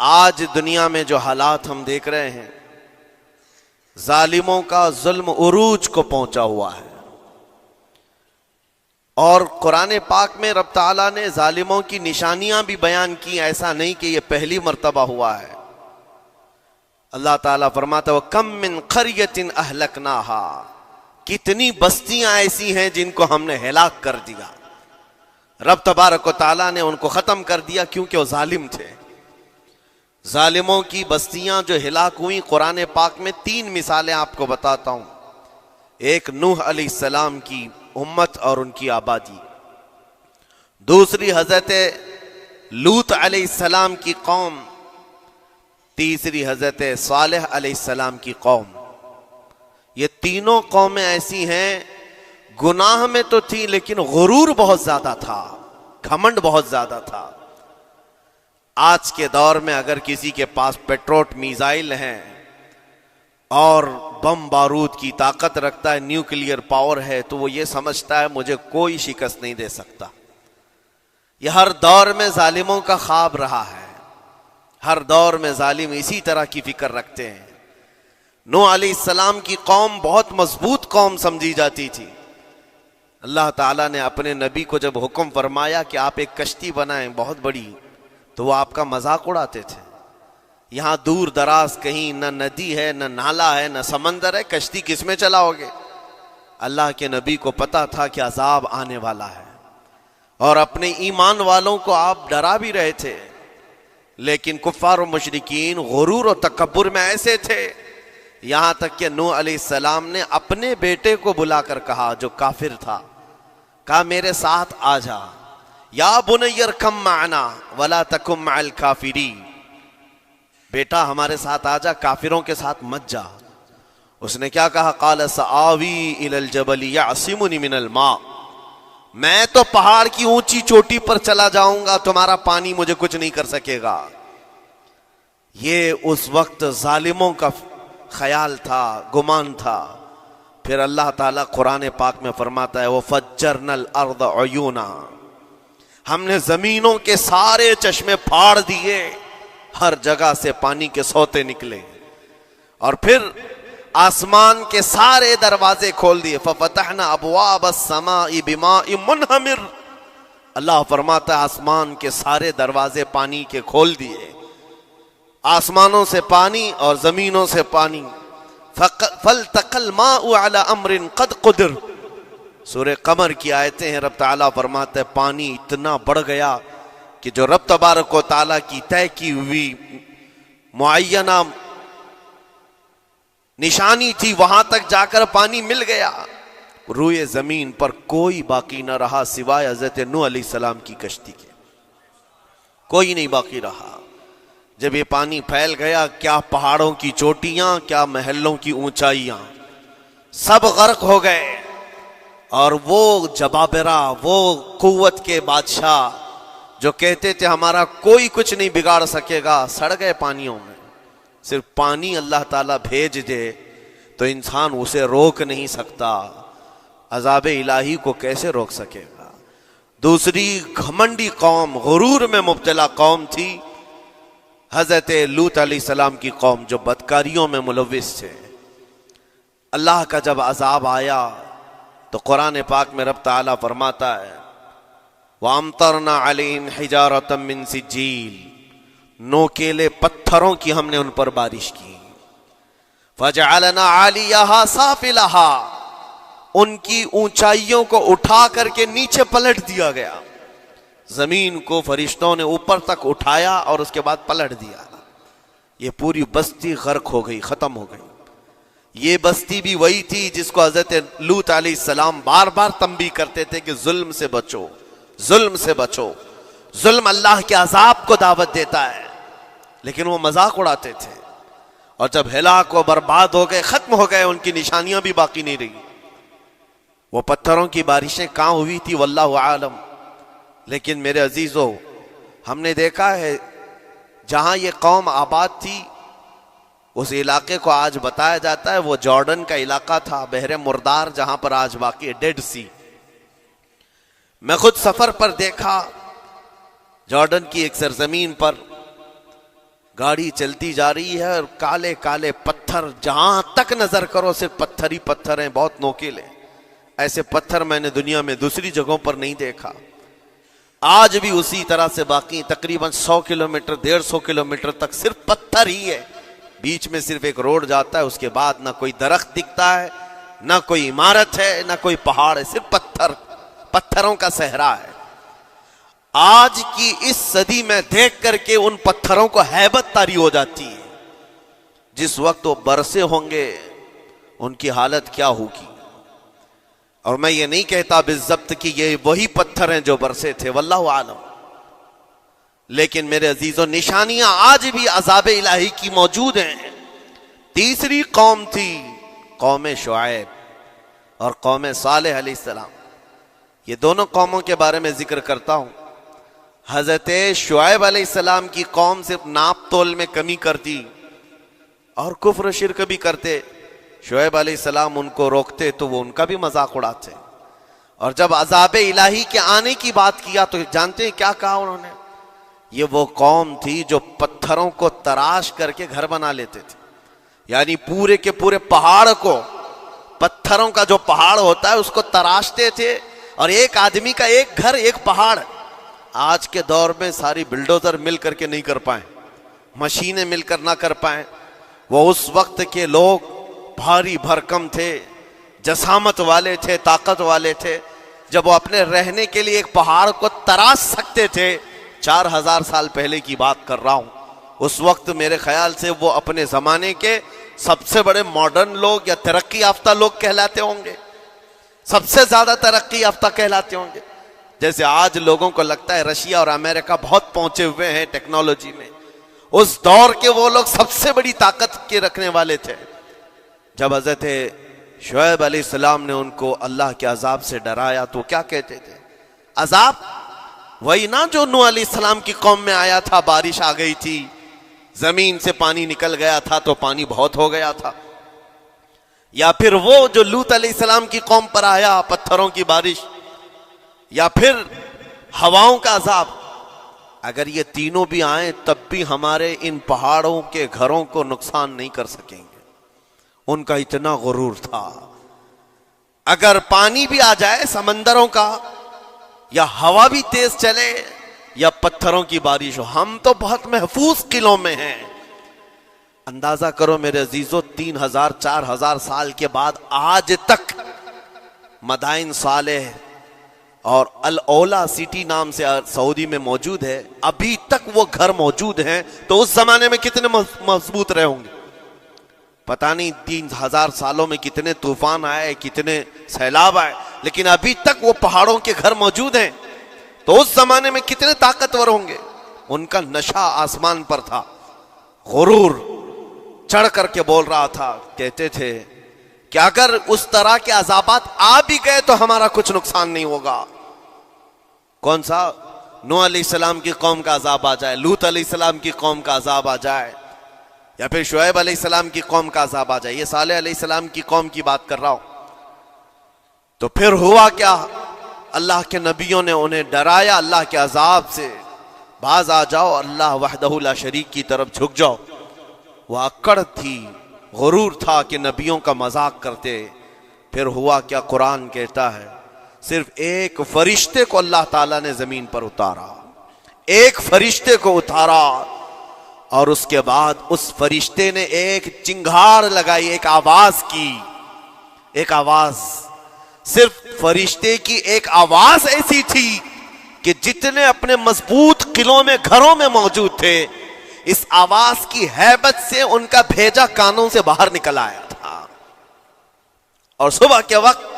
آج دنیا میں جو حالات ہم دیکھ رہے ہیں، ظالموں کا ظلم عروج کو پہنچا ہوا ہے، اور قرآن پاک میں رب تعالیٰ نے ظالموں کی نشانیاں بھی بیان کی. ایسا نہیں کہ یہ پہلی مرتبہ ہوا ہے. اللہ تعالیٰ فرماتا ہے وَكَم مِّن قَرْيَةٍ أَهْلَكْنَاهَا، کتنی بستیاں ایسی ہیں جن کو ہم نے ہلاک کر دیا. رب تبارک و تعالیٰ نے ان کو ختم کر دیا کیونکہ وہ ظالم تھے. ظالموں کی بستیاں جو ہلاک ہوئیں، قرآن پاک میں 3 مثالیں آپ کو بتاتا ہوں. ایک نوح علیہ السلام کی امت اور ان کی آبادی، دوسری حضرت لوط علیہ السلام کی قوم، تیسری حضرت صالح علیہ السلام کی قوم. یہ تینوں قومیں ایسی ہیں، گناہ میں تو تھی لیکن غرور بہت زیادہ تھا، گھمنڈ بہت زیادہ تھا. آج کے دور میں اگر کسی کے پاس پیٹروٹ میزائل ہیں اور بم بارود کی طاقت رکھتا ہے، نیوکلیئر پاور ہے، تو وہ یہ سمجھتا ہے مجھے کوئی شکست نہیں دے سکتا. یہ ہر دور میں ظالموں کا خواب رہا ہے. ہر دور میں ظالم اسی طرح کی فکر رکھتے ہیں. نوح علیہ السلام کی قوم بہت مضبوط قوم سمجھی جاتی تھی. اللہ تعالیٰ نے اپنے نبی کو جب حکم فرمایا کہ آپ ایک کشتی بنائیں بہت بڑی، تو وہ آپ کا مذاق اڑاتے تھے. یہاں دور دراز کہیں نہ ندی ہے، نہ نالا ہے، نہ سمندر ہے، کشتی کس میں چلاؤ گے؟ اللہ کے نبی کو پتا تھا کہ عذاب آنے والا ہے، اور اپنے ایمان والوں کو آپ ڈرا بھی رہے تھے. لیکن کفار و مشرکین غرور و تکبر میں ایسے تھے، یہاں تک کہ نوح علیہ السلام نے اپنے بیٹے کو بلا کر کہا، جو کافر تھا، کہا میرے ساتھ آ جا، یا بنی ارکم معنا ولا تکن مع الکافرین، بیٹا ہمارے ساتھ آ جا، کافروں کے ساتھ مت جا. اس نے کیا کہا؟ قال سآوی الی الجبل یعصمنی من الماء، میں تو پہاڑ کی اونچی چوٹی پر چلا جاؤں گا، تمہارا پانی مجھے کچھ نہیں کر سکے گا. یہ اس وقت ظالموں کا خیال تھا، گمان تھا. پھر اللہ تعالیٰ قرآن پاک میں فرماتا ہے وَفَجَّرْنَا الْأَرْضَ عُيُونًا، ہم نے زمینوں کے سارے چشمے پھاڑ دیے، ہر جگہ سے پانی کے سوتے نکلے، اور پھر آسمان کے سارے دروازے کھول دیے. فَفَتَحْنَا أَبْوَابَ السَّمَاءِ بِمَاءٍ مُنْهَمِرٍ، اللہ فرماتا ہے آسمان کے سارے دروازے پانی کے کھول دیے، آسمانوں سے پانی اور زمینوں سے پانی. فَالْتَقَى الْمَاءُ عَلَى أَمْرٍ قَدْ قُدِرَ، سورہ قمر کی آیتیں ہیں. رب تعالیٰ فرماتا ہے پانی اتنا بڑھ گیا کہ جو رب تبارک و تعالیٰ کی طے کی ہوئی معینہ نشانی تھی وہاں تک جا کر پانی مل گیا. روئے زمین پر کوئی باقی نہ رہا سوائے حضرت نوح علیہ السلام کی کشتی کے، کوئی نہیں باقی رہا. جب یہ پانی پھیل گیا، کیا پہاڑوں کی چوٹیاں، کیا محلوں کی اونچائیاں، سب غرق ہو گئے. اور وہ جبابرہ، وہ قوت کے بادشاہ جو کہتے تھے ہمارا کوئی کچھ نہیں بگاڑ سکے گا، سڑ گئے پانیوں میں. صرف پانی اللہ تعالیٰ بھیج دے تو انسان اسے روک نہیں سکتا، عذاب الہی کو کیسے روک سکے گا؟ دوسری گھمنڈی قوم، غرور میں مبتلا قوم تھی حضرت لوط علیہ السلام کی قوم، جو بدکاریوں میں ملوث تھے. اللہ کا جب عذاب آیا تو قرآن پاک میں رب تعالیٰ فرماتا ہے وَأَمْطَرْنَا عَلَيْهِمْ حِجَارَةً مِّن سِجِّيلٍ، نوکیلے پتھروں کی ہم نے ان پر بارش کی. فَجَعَلْنَا عَالِيَهَا سَافِلَهَا، ان کی اونچائیوں کو اٹھا کر کے نیچے پلٹ دیا گیا. زمین کو فرشتوں نے اوپر تک اٹھایا اور اس کے بعد پلٹ دیا. یہ پوری بستی غرق ہو گئی، ختم ہو گئی. یہ بستی بھی وہی تھی جس کو حضرت لوط علیہ السلام بار بار تنبیہ کرتے تھے کہ ظلم سے بچو، ظلم سے بچو. ظلم اللہ کے عذاب کو دعوت دیتا ہے، لیکن وہ مذاق اڑاتے تھے. اور جب ہلاک و برباد ہو گئے، ختم ہو گئے، ان کی نشانیاں بھی باقی نہیں رہی. وہ پتھروں کی بارشیں کہاں ہوئی تھی واللہ عالم. لیکن میرے عزیزو، ہم نے دیکھا ہے جہاں یہ قوم آباد تھی اس علاقے کو آج بتایا جاتا ہے وہ جارڈن کا علاقہ تھا، بحر مردار، جہاں پر آج باقی ہے ڈیڈ سی. میں خود سفر پر دیکھا جارڈن کی ایک سرزمین پر گاڑی چلتی جا رہی ہے اور کالے کالے پتھر، جہاں تک نظر کرو صرف پتھر ہی پتھر ہیں، بہت نوکیلے۔ ایسے پتھر میں نے دنیا میں دوسری جگہوں پر نہیں دیکھا۔ آج بھی اسی طرح سے باقی تقریباً 100 کلومیٹر 150 کلومیٹر تک صرف پتھر ہی ہے، بیچ میں صرف ایک روڈ جاتا ہے، اس کے بعد نہ کوئی درخت دکھتا ہے، نہ کوئی عمارت ہے، نہ کوئی پہاڑ ہے، صرف پتھروں کا صحرا ہے۔ آج کی اس صدی میں دیکھ کر کے ان پتھروں کو ہیبت طاری ہو جاتی ہے۔ جس وقت وہ برسے ہوں گے ان کی حالت کیا ہوگی؟ اور میں یہ نہیں کہتا بالضبط کہ یہ وہی پتھر ہیں جو برسے تھے، واللہ عالم، لیکن میرے عزیزوں نشانیاں آج بھی عذاب الہی کی موجود ہیں۔ تیسری قوم تھی قوم شعیب اور قوم صالح علیہ السلام۔ یہ دونوں قوموں کے بارے میں ذکر کرتا ہوں۔ حضرت شعیب علیہ السلام کی قوم صرف ناپ تول میں کمی کرتی اور کفر و شرک بھی کرتے۔ شعیب علیہ السلام ان کو روکتے تو وہ ان کا بھی مذاق اڑاتے، اور جب عذاب الہی کے آنے کی بات کیا تو جانتے ہیں کیا کہا انہوں نے؟ یہ وہ قوم تھی جو پتھروں کو تراش کر کے گھر بنا لیتے تھے، یعنی پورے کے پورے پہاڑ کو، پتھروں کا جو پہاڑ ہوتا ہے اس کو تراشتے تھے، اور ایک آدمی کا ایک گھر ایک پہاڑ۔ آج کے دور میں ساری بلڈوزر مل کر کے نہیں کر پائیں، مشینیں مل کر نہ کر پائیں، وہ اس وقت کے لوگ بھاری بھرکم تھے، جسامت والے تھے، طاقت والے تھے، جب وہ اپنے رہنے کے لیے ایک پہاڑ کو تراش سکتے تھے۔ 4000 سال پہلے کی بات کر رہا ہوں۔ اس وقت میرے خیال سے وہ اپنے زمانے کے سب سے بڑے ماڈرن لوگ یا ترقی یافتہ لوگ کہلاتے ہوں گے، سب سے زیادہ ترقی یافتہ کہلاتے ہوں گے۔ جیسے آج لوگوں کو لگتا ہے رشیا اور امریکہ بہت پہنچے ہوئے ہیں ٹیکنالوجی میں، اس دور کے وہ لوگ سب سے بڑی طاقت کے رکھنے والے تھے۔ جب حضرت شعیب علیہ السلام نے ان کو اللہ کے عذاب سے ڈرایا تو کیا کہتے تھے؟ عذاب وہی نا جو نوح علیہ السلام کی قوم میں آیا تھا، بارش آ گئی تھی، زمین سے پانی نکل گیا تھا تو پانی بہت ہو گیا تھا، یا پھر وہ جو لوط علیہ السلام کی قوم پر آیا، پتھروں کی بارش، یا پھر ہواؤں کا عذاب۔ اگر یہ تینوں بھی آئیں تب بھی ہمارے ان پہاڑوں کے گھروں کو نقصان نہیں کر سکیں گے، ان کا اتنا غرور تھا۔ اگر پانی بھی آ جائے سمندروں کا، یا ہوا بھی تیز چلے، یا پتھروں کی بارش ہو، ہم تو بہت محفوظ قلعوں میں ہیں۔ اندازہ کرو میرے عزیزو، 3000 4000 سال کے بعد آج تک مدائن صالح اور الاولا سٹی نام سے سعودی میں موجود ہے، ابھی تک وہ گھر موجود ہیں، تو اس زمانے میں کتنے مضبوط رہے ہوں گے؟ پتہ نہیں 3000 سالوں میں کتنے طوفان آئے، کتنے سیلاب آئے، لیکن ابھی تک وہ پہاڑوں کے گھر موجود ہیں، تو اس زمانے میں کتنے طاقتور ہوں گے؟ ان کا نشہ آسمان پر تھا، غرور چڑھ کر کے بول رہا تھا، کہتے تھے کہ اگر اس طرح کے عذابات آ بھی گئے تو ہمارا کچھ نقصان نہیں ہوگا۔ کون سا؟ نوح علیہ السلام کی قوم کا عذاب آ جائے، لوط علیہ السلام کی قوم کا عذاب آ جائے، یا پھر شعیب علیہ السلام کی قوم کا عذاب آ جائے، یہ صالح علیہ السلام کی قوم کی بات کر رہا ہوں۔ تو پھر ہوا کیا؟ اللہ کے نبیوں نے انہیں ڈرایا اللہ کے عذاب سے، باز آ جاؤ، اللہ وحدہ لا شریک کی طرف جھک جاؤ۔ وہ اکڑ تھی، غرور تھا کہ نبیوں کا مذاق کرتے۔ پھر ہوا کیا؟ قرآن کہتا ہے صرف ایک فرشتے کو اللہ تعالیٰ نے زمین پر اتارا، ایک فرشتے کو اتارا، اور اس کے بعد اس فرشتے نے ایک چنگھاڑ لگائی، ایک آواز کی، ایک آواز، صرف فرشتے کی ایک آواز ایسی تھی کہ جتنے اپنے مضبوط قلعوں میں گھروں میں موجود تھے، اس آواز کی ہیبت سے ان کا بھیجا کانوں سے باہر نکل آیا تھا۔ اور صبح کے وقت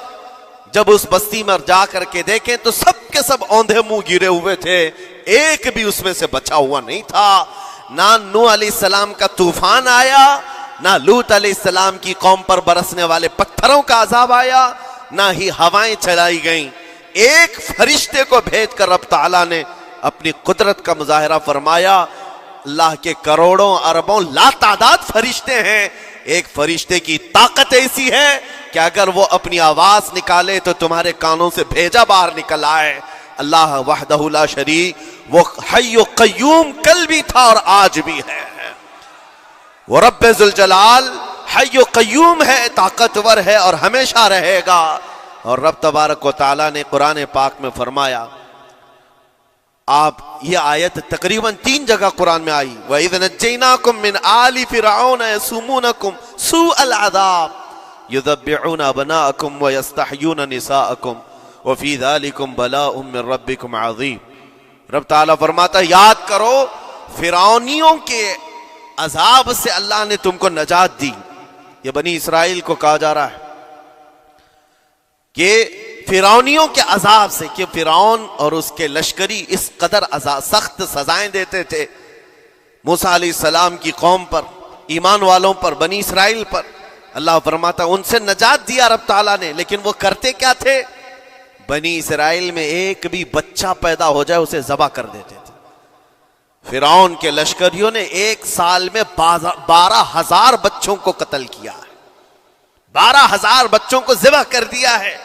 جب اس بستی میں جا کر کے دیکھیں تو سب کے سب اوندھے منہ گرے ہوئے تھے، ایک بھی اس میں سے بچا ہوا نہیں تھا۔ نہ نوح علیہ السلام کا طوفان آیا، نہ لوط علیہ السلام کی قوم پر برسنے والے پتھروں کا عذاب آیا، نہ ہی ہوائیں چلائی گئیں۔ ایک فرشتے کو بھیج کر رب تعالیٰ نے اپنی قدرت کا مظاہرہ فرمایا۔ اللہ کے کروڑوں اربوں لا تعداد فرشتے ہیں، ایک فرشتے کی طاقت ایسی ہے کہ اگر وہ اپنی آواز نکالے تو تمہارے کانوں سے بھیجا باہر نکل آئے۔ اللہ وحدہ لا شریک، وہ حی و قیوم کل بھی تھا اور آج بھی ہے۔ وہ رب ذوالجلال حی و قیوم ہے، طاقتور ہے اور ہمیشہ رہے گا۔ اور رب تبارک و تعالیٰ نے قرآن پاک میں فرمایا، آپ یہ آیت تقریباً 3 جگہ قرآن میں آئی، وَإِذْ نَجَّيْنَاكُمْ مِنْ آلِ فِرْعَوْنَ يَسُومُونَكُمْ سُوءَ الْعَذَابِ يُذَبِّحُونَ أَبْنَاءَكُمْ وَيَسْتَحْيُونَ نِسَاءَكُمْ وَفِي ذَلِكُمْ بَلَاءٌ مِّن رَبِّكُمْ عَظِيمٌ۔ رب تعالیٰ فرماتا ہے یاد کرو فرعونیوں کے عذاب سے اللہ نے تم کو نجات دی۔ یہ بنی اسرائیل کو کہا جا رہا ہے کہ فرعونیوں کے عذاب سے، کہ فرعون اور اس کے لشکری اس قدر سخت سزائیں دیتے تھے موسیٰ علیہ السلام کی قوم پر، ایمان والوں پر، بنی اسرائیل پر۔ اللہ فرماتا ان سے نجات دیا رب تعالیٰ نے، لیکن وہ کرتے کیا تھے؟ بنی اسرائیل میں ایک بھی بچہ پیدا ہو جائے اسے ذبح کر دیتے تھے۔ فرعون کے لشکریوں نے 1 سال میں 12,000 بچوں کو قتل کیا ہے، 12,000 بچوں کو ذبح کر دیا ہے۔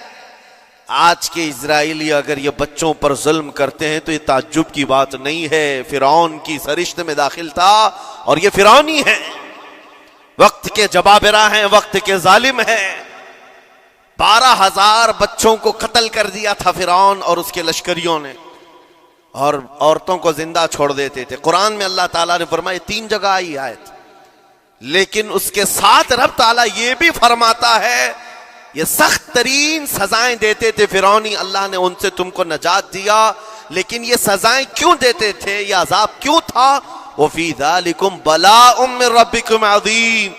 آج کے اسرائیلی اگر یہ بچوں پر ظلم کرتے ہیں تو یہ تعجب کی بات نہیں ہے، فرعون کی سرشت میں داخل تھا اور یہ فرعونی ہے، وقت کے جبابرہ ہیں، وقت کے ظالم ہیں۔ 12,000 بچوں کو قتل کر دیا تھا فرعون اور اس کے لشکریوں نے، اور عورتوں کو زندہ چھوڑ دیتے تھے۔ قرآن میں اللہ تعالیٰ نے فرمایا 3 جگہ آئی آیت، لیکن اس کے ساتھ رب تعالیٰ یہ بھی فرماتا ہے یہ سخت ترین سزائیں دیتے تھے فرعونی، اللہ نے ان سے تم کو نجات دیا، لیکن یہ سزائیں کیوں دیتے تھے، یہ عذاب کیوں تھا؟ وَفِي ذَلِكُمْ بَلَاءٌ مِّن رَبِّكُمْ عَظِيمٌ،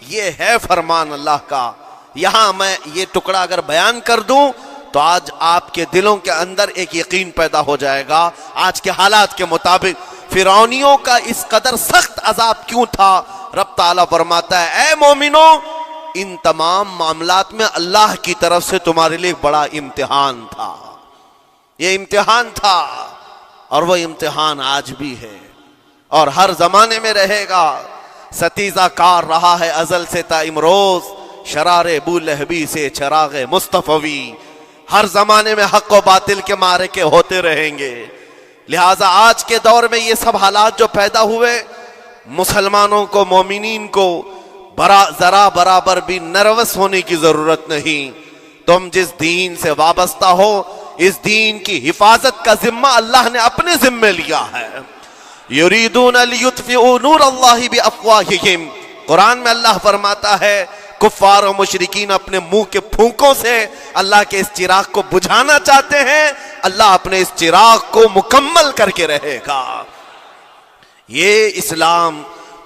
یہ ہے فرمان اللہ کا۔ یہاں میں یہ ٹکڑا اگر بیان کر دوں تو آج آپ کے دلوں کے اندر ایک یقین پیدا ہو جائے گا آج کے حالات کے مطابق فرعونیوں کا اس قدر سخت عذاب کیوں تھا۔ رب تعالیٰ فرماتا ہے اے مومنو، ان تمام معاملات میں اللہ کی طرف سے تمہارے لیے بڑا امتحان تھا، یہ امتحان تھا اور وہ امتحان آج بھی ہے اور ہر زمانے میں رہے گا۔ ستیزہ کار رہا ہے ازل سے تا امروز، شرار ابو لہبی سے چراغ مصطفی، ہر زمانے میں حق و باطل کے معرکے ہوتے رہیں گے۔ لہٰذا آج کے دور میں یہ سب حالات جو پیدا ہوئے، مسلمانوں کو، مومنین کو ذرا برابر بھی نروس ہونے کی ضرورت نہیں۔ تم جس دین سے وابستہ ہو، اس دین کی حفاظت کا ذمہ اللہ نے اپنے ذمے لیا ہے۔ یریدون لیطفئوا نور اللہ بافواہہم، قرآن میں اللہ فرماتا ہے کفار و مشرکین اپنے منہ کے پھونکوں سے اللہ کے اس چراغ کو بجھانا چاہتے ہیں، اللہ اپنے اس چراغ کو مکمل کر کے رہے گا۔ یہ اسلام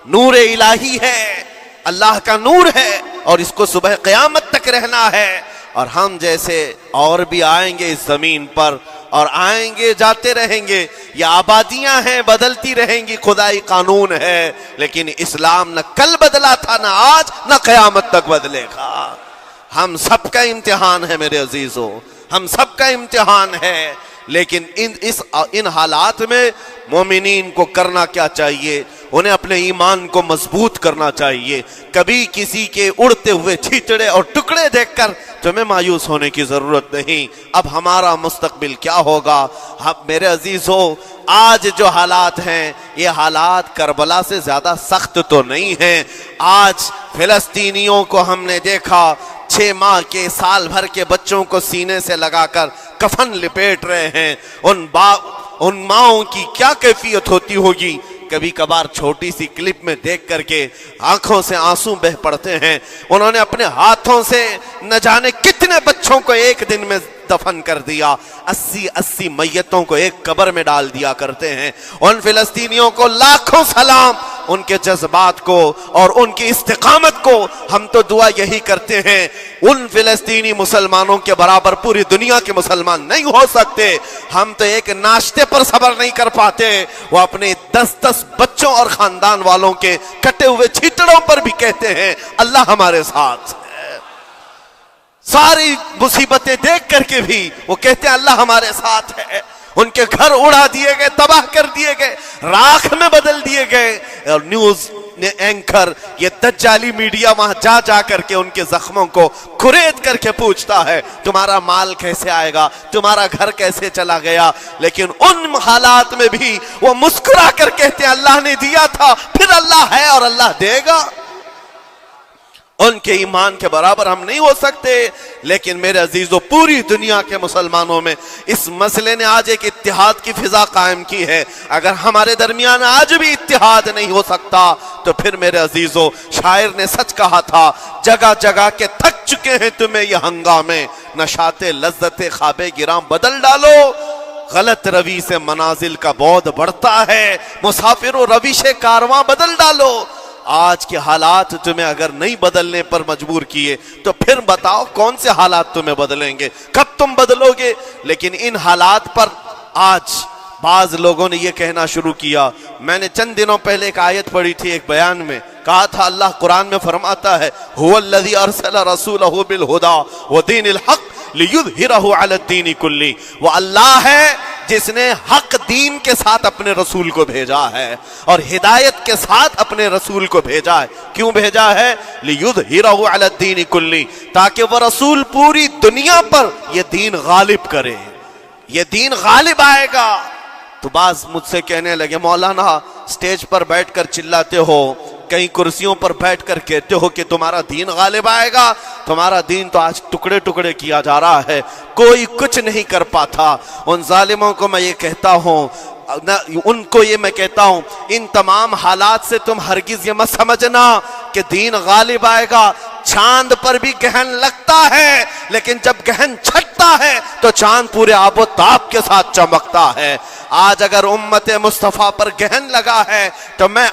نور الہی ہے، اللہ کا نور ہے اور اس کو صبح قیامت تک رہنا ہے، اور ہم جیسے اور بھی آئیں گے اس زمین پر اور آئیں گے جاتے رہیں گے، یہ آبادیاں ہیں بدلتی رہیں گی، خدائی قانون ہے، لیکن اسلام نہ کل بدلا تھا، نہ آج، نہ قیامت تک بدلے گا۔ ہم سب کا امتحان ہے میرے عزیزو، ہم سب کا امتحان ہے، لیکن ان حالات میں مومنین کو کرنا کیا چاہیے؟ انہیں اپنے ایمان کو مضبوط کرنا چاہیے۔ کبھی کسی کے اڑتے ہوئے چھیٹڑے اور ٹکڑے دیکھ کر تمہیں مایوس ہونے کی ضرورت نہیں۔ اب ہمارا مستقبل کیا ہوگا؟ میرے عزیزو، آج جو حالات ہیں یہ حالات کربلا سے زیادہ سخت تو نہیں ہیں۔ آج فلسطینیوں کو ہم نے دیکھا 6 ماہ کے، سال بھر کے بچوں کو سینے سے لگا کر کفن لپیٹ رہے ہیں۔ ان ماؤں کی کیا کیفیت ہوتی ہوگی؟ کبھی کبھار چھوٹی سی کلپ میں دیکھ کر کے آنکھوں سے آنسو بہ پڑتے ہیں۔ انہوں نے اپنے ہاتھوں سے نہ جانے کتنے بچوں کو ایک دن میں دفن کر دیا، 80 میتوں کو ایک قبر میں ڈال دیا کرتے ہیں۔ ان فلسطینیوں کو لاکھوں سلام، ان کے جذبات کو اور ان کی استقامت کو ہم تو دعا یہی کرتے ہیں، ان فلسطینی مسلمانوں کے برابر پوری دنیا کے مسلمان نہیں ہو سکتے۔ ہم تو ایک ناشتے پر صبر نہیں کر پاتے، وہ اپنے 10 بچوں اور خاندان والوں کے کٹے ہوئے چھیٹڑوں پر بھی کہتے ہیں اللہ ہمارے ساتھ ہے۔ ساری مصیبتیں دیکھ کر کے بھی وہ کہتے ہیں اللہ ہمارے ساتھ ہے۔ ان کے گھر اڑا دیے گئے، تباہ کر دیے گئے، راکھ میں بدل دیے گئے، اور نیوز اینکر، یہ دجالی میڈیا وہاں جا جا کر کے ان کے زخموں کو کھرید کر کے پوچھتا ہے تمہارا مال کیسے آئے گا، تمہارا گھر کیسے چلا گیا، لیکن ان حالات میں بھی وہ مسکرا کر کہتے ہیں اللہ نے دیا تھا، پھر اللہ ہے اور اللہ دے گا۔ ان کے ایمان کے برابر ہم نہیں ہو سکتے، لیکن میرے عزیزو پوری دنیا کے مسلمانوں میں اس مسئلے نے آج ایک اتحاد کی فضا قائم کی ہے۔ اگر ہمارے درمیان آج بھی اتحاد نہیں ہو سکتا تو پھر میرے عزیزو شاعر نے سچ کہا تھا، جگہ جگہ کے تھک چکے ہیں تمہیں یہ ہنگامے، نشاط لذت خواب گراں بدل ڈالو، غلط روی سے منازل کا بعد بڑھتا ہے، مسافرو روش کارواں بدل ڈالو۔ آج کے حالات تمہیں اگر نہیں بدلنے پر مجبور کیے تو پھر بتاؤ کون سے حالات تمہیں بدلیں گے، کب تم بدلو گے؟ لیکن ان حالات پر آج بعض لوگوں نے یہ کہنا شروع کیا۔ میں نے چند دنوں پہلے ایک آیت پڑھی تھی، ایک بیان میں کہا تھا اللہ قرآن میں فرماتا ہے هو الذی ارسل رسولہ بالہدی ودین الحق لیظہرہ علی الدین کلہ، وہ اللہ ہے جس نے حق دین کے ساتھ اپنے رسول کو بھیجا ہے اور ہدایت کے ساتھ اپنے رسول کو بھیجا ہے۔ کیوں بھیجا ہے؟ لیظہرہ علی الدین کلہ، تاکہ وہ رسول پوری دنیا پر یہ دین غالب کرے، یہ دین غالب آئے گا۔ تو بعض مجھ سے کہنے لگے مولانا سٹیج پر بیٹھ کر چلاتے ہو، کئی کرسیوں پر بیٹھ کر کہتے ہو کہ تمہارا دین غالب آئے گا، تمہارا دین تو آج ٹکڑے ٹکڑے کیا جا رہا ہے، کوئی کچھ نہیں کر پاتا۔ ان ظالموں کو میں یہ کہتا ہوں، ان کو یہ میں کہتا ہوں، ان تمام حالات سے تم ہرگز یہ مت سمجھنا کہ دین غالب آئے گا۔ چاند پر بھی گہن لگتا ہے، لیکن جب گہن چھٹتا ہے تو چاند پورے آب و تاب کے ساتھ چمکتا ہے۔ آج اگر امت مصطفیٰ پر گہن لگا ہے تو میں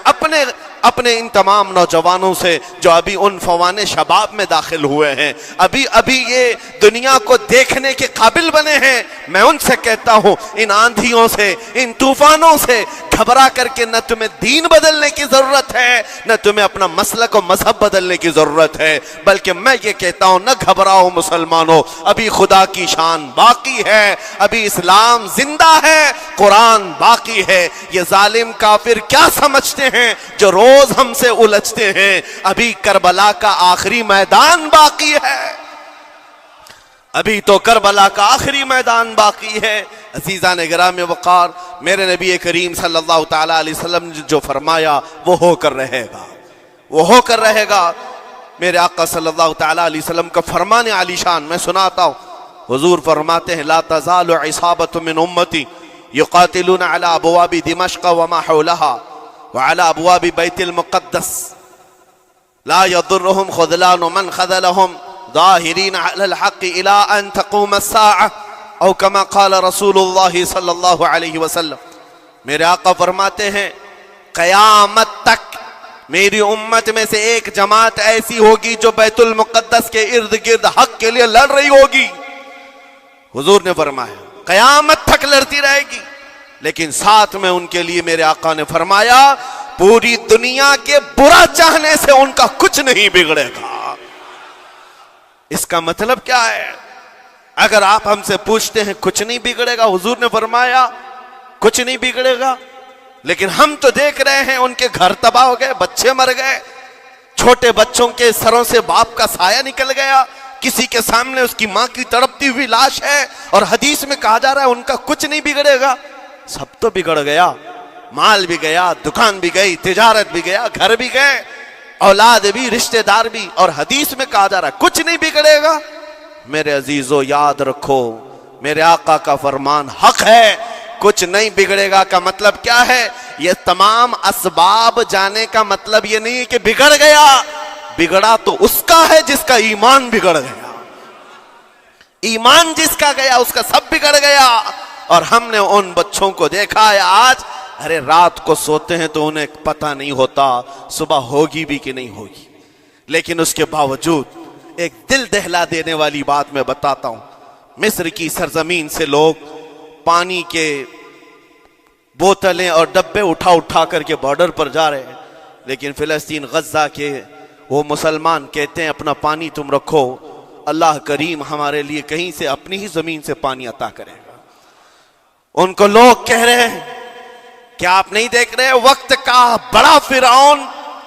اپنے ان تمام نوجوانوں سے جو ابھی ان فوان شباب میں داخل ہوئے ہیں، ابھی یہ دنیا کو دیکھنے کے قابل بنے ہیں، میں ان سے کہتا ہوں ان آندھیوں سے، ان طوفانوں سے گھبرا کر کے نہ تمہیں دین بدلنے کی ضرورت ہے، نہ تمہیں اپنا مسلک و مذہب بدلنے کی ضرورت ہے، بلکہ میں یہ کہتا ہوں نہ گھبراؤ مسلمانوں، ابھی خدا کی شان باقی ہے، ابھی اسلام زندہ ہے، قرآن باقی ہے۔ یہ ظالم کافر کیا سمجھتے ہیں جو روز ہم سے الجھتے ہیں؟ ابھی کربلا کا آخری میدان باقی ہے، ابھی تو کربلا کا آخری میدان باقی ہے۔ عزیزان گرامی وقار، میرے نبی کریم صلی اللہ تعالی علیہ وسلم نے جو فرمایا وہ ہو کر رہے گا، وہ ہو کر رہے گا۔ میرے آقا صلی اللہ تعالی علیہ وسلم کا فرمان عالی شان میں سناتا ہوں۔ حضور فرماتے ہیں لا تزال عصابۃ من امتی یقاتلون علی ابواب دمشق وما حولها وعلى ابواب بیت المقدس لا يضرهم خذلان من خذلهم ظاہرین علی الحق الى ان تقوم الساعة او کما قال رسول اللہ صلی اللہ علیہ وسلم۔ میرے آقا فرماتے ہیں قیامت تک میری امت میں سے ایک جماعت ایسی ہوگی جو بیت المقدس کے ارد گرد حق کے لیے لڑ رہی ہوگی۔ حضور نے فرمایا قیامت تک لڑتی رہے گی، لیکن ساتھ میں ان کے لیے میرے آقا نے فرمایا پوری دنیا کے برا چاہنے سے ان کا کچھ نہیں بگڑے گا۔ اس کا مطلب کیا ہے؟ اگر آپ ہم سے پوچھتے ہیں کچھ نہیں بگڑے گا، حضور نے فرمایا کچھ نہیں بگڑے گا، لیکن ہم تو دیکھ رہے ہیں ان کے گھر تباہ ہو گئے، بچے مر گئے، چھوٹے بچوں کے سروں سے باپ کا سایہ نکل گیا، کسی کے سامنے اس کی ماں کی تڑپتی ہوئی لاش ہے، اور حدیث میں کہا جا رہا ہے ان کا کچھ نہیں بگڑے گا۔ سب تو بگڑ گیا، مال بھی گیا، دکان بھی گئی، تجارت بھی گیا، گھر بھی گئے، اولاد بھی، رشتہ دار بھی، اور حدیث میں کہا جا رہا ہے کچھ نہیں بگڑے گا۔ میرے عزیزو یاد رکھو میرے آقا کا فرمان حق ہے، کچھ نہیں بگڑے گا کا مطلب کیا ہے؟ یہ تمام اسباب جانے کا مطلب یہ نہیں کہ بگڑ گیا، بگڑا تو اس کا ہے جس کا ایمان بگڑ گیا، ایمان جس کا گیا اس کا سب بگڑ گیا۔ اور ہم نے ان بچوں کو دیکھا ہے آج، ارے رات کو سوتے ہیں تو انہیں پتہ نہیں ہوتا صبح ہوگی بھی کہ نہیں ہوگی، لیکن اس کے باوجود ایک دل دہلا دینے والی بات میں بتاتا ہوں، مصر کی سرزمین سے لوگ پانی کے بوتلیں اور ڈبے اٹھا کر کے بارڈر پر جا رہے ہیں، لیکن فلسطین غزہ کے وہ مسلمان کہتے ہیں اپنا پانی تم رکھو، اللہ کریم ہمارے لیے کہیں سے اپنی ہی زمین سے پانی عطا کرے گا۔ ان کو لوگ کہہ رہے ہیں کیا آپ نہیں دیکھ رہے وقت کا بڑا فرعون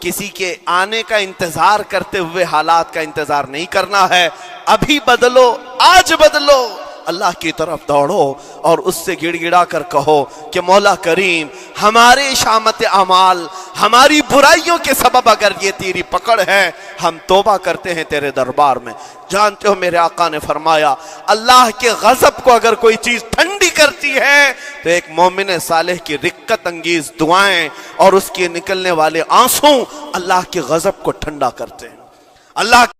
کسی کے آنے کا انتظار کرتے ہوئے حالات کا انتظار نہیں کرنا ہے. ابھی بدلو، آج بدلو، اللہ کی طرف دوڑو اور اس سے گڑ گڑا کر کہو کہ مولا کریم ہمارے شامت اعمال، ہماری برائیوں کے سبب اگر یہ تیری پکڑ ہے، ہم توبہ کرتے ہیں تیرے دربار میں. جانتے ہو میرے آقا نے فرمایا اللہ کے غضب کو اگر کوئی چیز ٹھنڈی کرتی ہے تو ایک مومن صالح کی رقت انگیز دعائیں اور اس کے نکلنے والے آنسو اللہ کے غضب کو ٹھنڈا کرتے ہیں. اللہ